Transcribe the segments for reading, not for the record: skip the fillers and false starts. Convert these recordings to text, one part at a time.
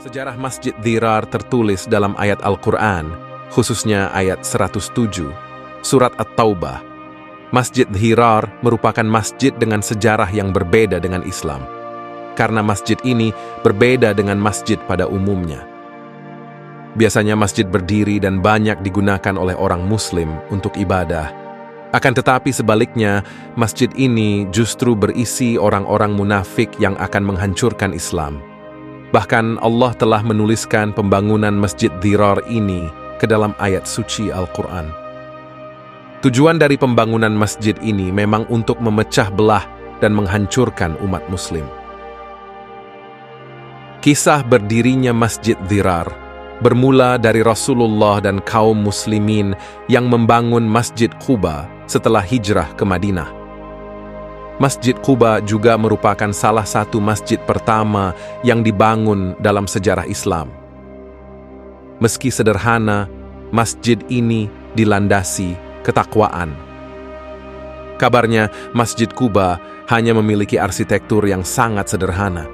Sejarah Masjid Dhirar tertulis dalam ayat Al-Quran, khususnya ayat 107, Surat At-Taubah. Masjid Dhirar merupakan masjid dengan sejarah yang berbeda dengan Islam, karena masjid ini berbeda dengan masjid pada umumnya. Biasanya masjid berdiri dan banyak digunakan oleh orang Muslim untuk ibadah. Akan tetapi sebaliknya, masjid ini justru berisi orang-orang munafik yang akan menghancurkan Islam. Bahkan Allah telah menuliskan pembangunan Masjid Dhirar ini ke dalam ayat suci Al-Quran. Tujuan dari pembangunan masjid ini memang untuk memecah belah dan menghancurkan umat Muslim. Kisah berdirinya Masjid Dhirar bermula dari Rasulullah dan kaum muslimin yang membangun Masjid Quba setelah hijrah ke Madinah. Masjid Quba juga merupakan salah satu masjid pertama yang dibangun dalam sejarah Islam. Meski sederhana, masjid ini dilandasi ketakwaan. Kabarnya, Masjid Quba hanya memiliki arsitektur yang sangat sederhana.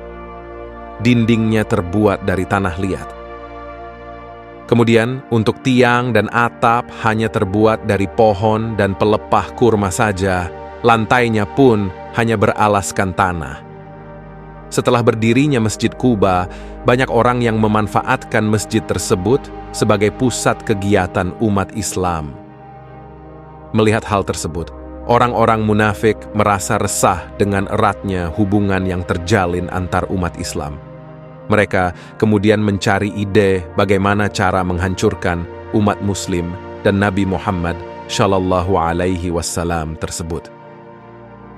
Dindingnya terbuat dari tanah liat. Kemudian, untuk tiang dan atap hanya terbuat dari pohon dan pelepah kurma saja. Lantainya pun hanya beralaskan tanah. Setelah berdirinya Masjid Quba, banyak orang yang memanfaatkan masjid tersebut sebagai pusat kegiatan umat Islam. Melihat hal tersebut, orang-orang munafik merasa resah dengan eratnya hubungan yang terjalin antar umat Islam. Mereka kemudian mencari ide bagaimana cara menghancurkan umat Muslim dan Nabi Muhammad Shallallahu Alaihi Wasallam tersebut.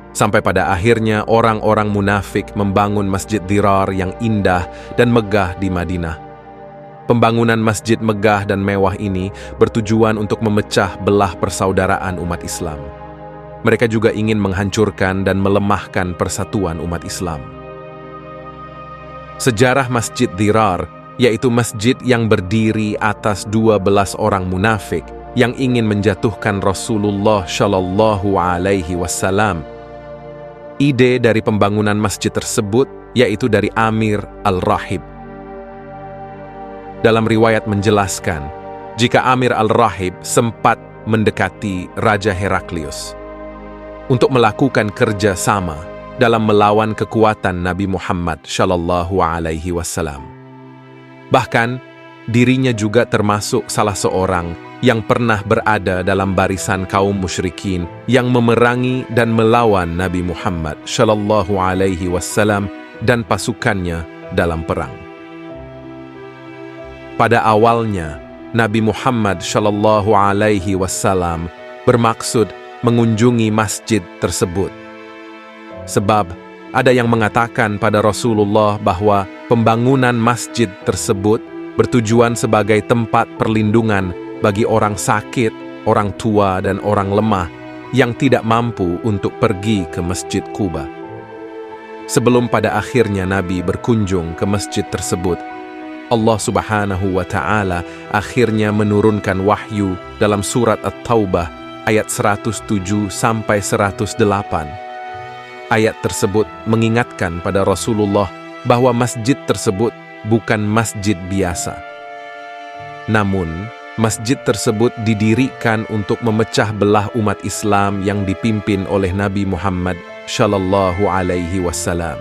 Sampai pada akhirnya orang-orang munafik membangun Masjid Dhirar yang indah dan megah di Madinah. Pembangunan masjid megah dan mewah ini bertujuan untuk memecah belah persaudaraan umat Islam. Mereka juga ingin menghancurkan dan melemahkan persatuan umat Islam. Sejarah Masjid Dhirar, yaitu masjid yang berdiri atas 12 orang munafik yang ingin menjatuhkan Rasulullah Shallallahu Alaihi Wasallam. Ide dari pembangunan masjid tersebut yaitu dari Amir Al-Rahib. Dalam riwayat menjelaskan, jika Amir Al-Rahib sempat mendekati Raja Heraklius untuk melakukan kerja sama dalam melawan kekuatan Nabi Muhammad Shallallahu Alaihi Wasallam. Bahkan, dirinya juga termasuk salah seorang yang pernah berada dalam barisan kaum musyrikin yang memerangi dan melawan Nabi Muhammad Shallallahu Alaihi Wasallam dan pasukannya dalam perang. Pada awalnya, Nabi Muhammad Shallallahu Alaihi Wasallam bermaksud mengunjungi masjid tersebut. Sebab ada yang mengatakan pada Rasulullah bahwa pembangunan masjid tersebut bertujuan sebagai tempat perlindungan bagi orang sakit, orang tua, dan orang lemah yang tidak mampu untuk pergi ke Masjid Quba. Sebelum pada akhirnya Nabi berkunjung ke masjid tersebut, Allah Subhanahu wa Ta'ala akhirnya menurunkan wahyu dalam surat At-Taubah ayat 107 sampai 108. Ayat tersebut mengingatkan pada Rasulullah bahwa masjid tersebut bukan masjid biasa. Namun, masjid tersebut didirikan untuk memecah belah umat Islam yang dipimpin oleh Nabi Muhammad Shallallahu Alaihi Wasallam.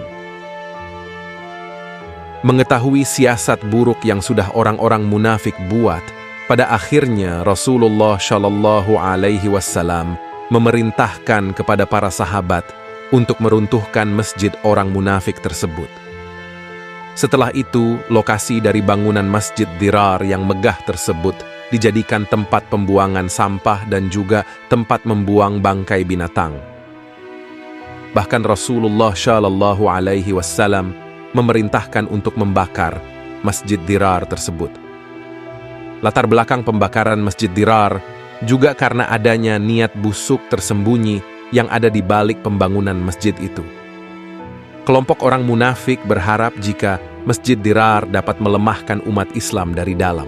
Mengetahui siasat buruk yang sudah orang-orang munafik buat, pada akhirnya Rasulullah Shallallahu Alaihi Wasallam memerintahkan kepada para sahabat untuk meruntuhkan masjid orang munafik tersebut. Setelah itu, lokasi dari bangunan Masjid Dhirar yang megah tersebut dijadikan tempat pembuangan sampah dan juga tempat membuang bangkai binatang. Bahkan Rasulullah Shallallahu Alaihi Wasallam memerintahkan untuk membakar Masjid Dhirar tersebut. Latar belakang pembakaran Masjid Dhirar juga karena adanya niat busuk tersembunyi yang ada di balik pembangunan masjid itu. Kelompok orang munafik berharap jika Masjid Dhirar dapat melemahkan umat Islam dari dalam.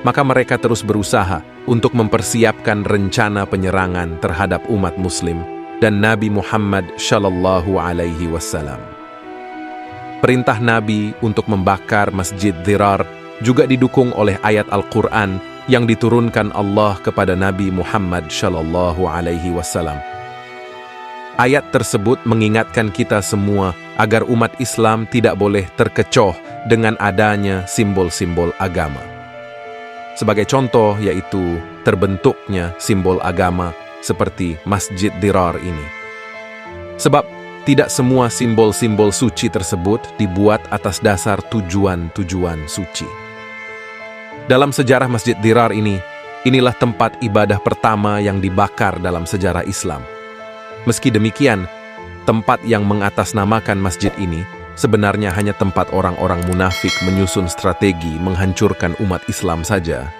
Maka mereka terus berusaha untuk mempersiapkan rencana penyerangan terhadap umat Muslim dan Nabi Muhammad Shallallahu Alaihi Wasallam. Perintah Nabi untuk membakar Masjid Dirar juga didukung oleh ayat Al-Quran yang diturunkan Allah kepada Nabi Muhammad Shallallahu Alaihi Wasallam. Ayat tersebut mengingatkan kita semua agar umat Islam tidak boleh terkecoh dengan adanya simbol-simbol agama. Sebagai contoh yaitu terbentuknya simbol agama seperti Masjid Dirar ini. Sebab tidak semua simbol-simbol suci tersebut dibuat atas dasar tujuan-tujuan suci. Dalam sejarah Masjid Dirar ini, inilah tempat ibadah pertama yang dibakar dalam sejarah Islam. Meski demikian, tempat yang mengatasnamakan masjid ini sebenarnya hanya tempat orang-orang munafik menyusun strategi menghancurkan umat Islam saja.